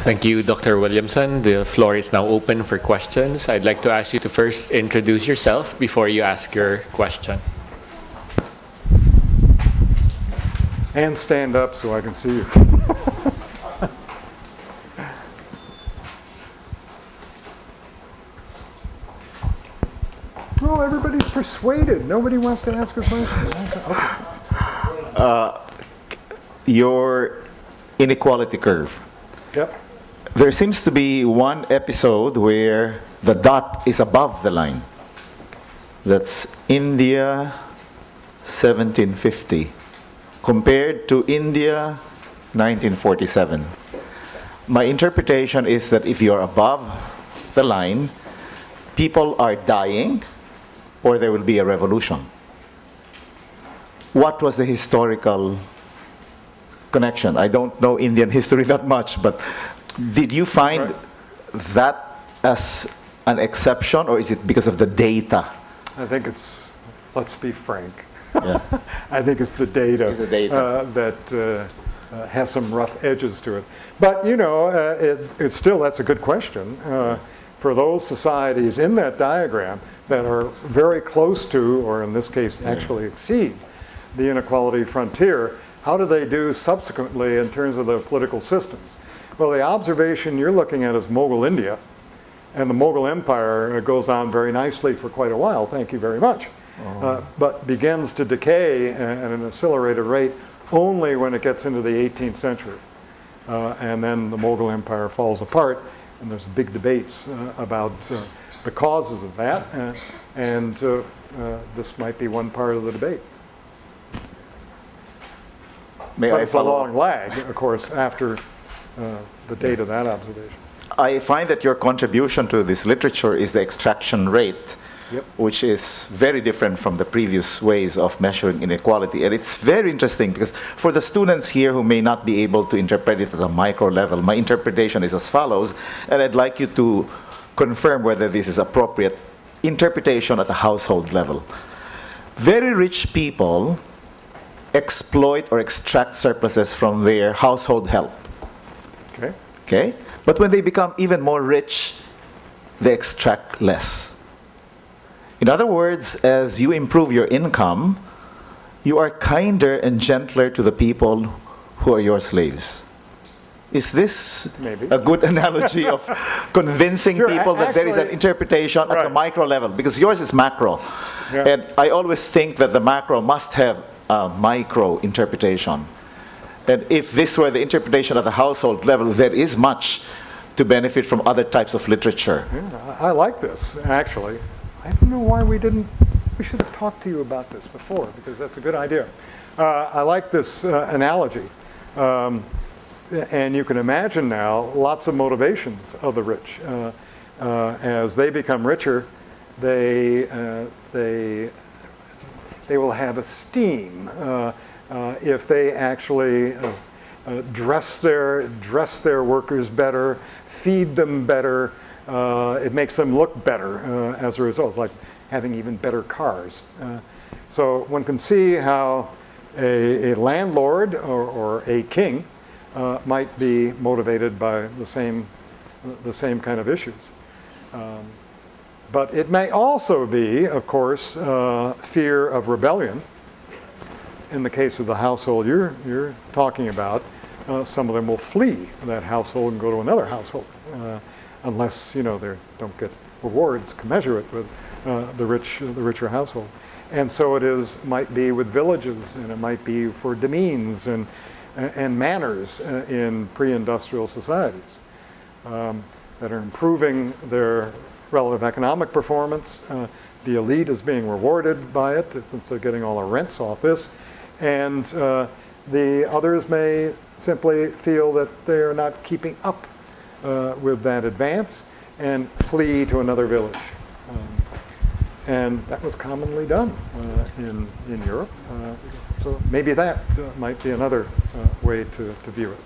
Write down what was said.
Thank you, Dr. Williamson. The floor is now open for questions. I'd like to ask you to first introduce yourself before you ask your question. And stand up so I can see you. Oh, everybody's persuaded. Nobody wants to ask a question. Okay. Your inequality curve. Yep. There seems to be one episode where the dot is above the line. That's India 1750 compared to India 1947. My interpretation is that if you're above the line, people are dying or there will be a revolution. What was the historical connection? I don't know Indian history that much, but did you find that as an exception, or is it because of the data? I think it's, let's be frank, Yeah. I think it's the data, It's the data. that has some rough edges to it. But, you know, it's still, that's a good question. For those societies in that diagram that are very close to, or in this case actually exceed, the inequality frontier, how do they do subsequently in terms of the political systems? Well, the observation you're looking at is Mughal India, and the Mughal Empire goes on very nicely for quite a while, thank you very much, but begins to decay at an accelerated rate only when it gets into the 18th century. And then the Mughal Empire falls apart, and there's big debates about the causes of that, and this might be one part of the debate. But it's a long lag, of course, after the date of that observation. I find that your contribution to this literature is the extraction rate, which is very different from the previous ways of measuring inequality. And it's very interesting because for the students here who may not be able to interpret it at a micro level, my interpretation is as follows, and I'd like you to confirm whether this is appropriate interpretation at a household level. Very rich people exploit or extract surpluses from their household help. Okay. Okay? But when they become even more rich, they extract less. In other words, as you improve your income, you are kinder and gentler to the people who are your slaves. Is this a good analogy of convincing people that there is an interpretation at the micro level? Because yours is macro. And I always think that the macro must have a micro interpretation. And if this were the interpretation at the household level, there is much to benefit from other types of literature. Yeah, I like this, actually. I don't know why we should have talked to you about this before, because that's a good idea. I like this analogy. And you can imagine now lots of motivations of the rich. As they become richer, they will have esteem if they actually dress their workers better, feed them better. It makes them look better as a result, like having even better cars. So one can see how a landlord or a king might be motivated by the same kind of issues. But it may also be, of course, fear of rebellion. In the case of the household you're talking about, some of them will flee that household and go to another household, unless they don't get rewards commensurate with the richer household. And so it might be with villages, and it might be for demeans and manners in pre-industrial societies that are improving their relative economic performance. The elite is being rewarded by it since they're getting all the rents off this. And the others may simply feel that they're not keeping up with that advance and flee to another village. And that was commonly done in Europe. So maybe that might be another way to view it.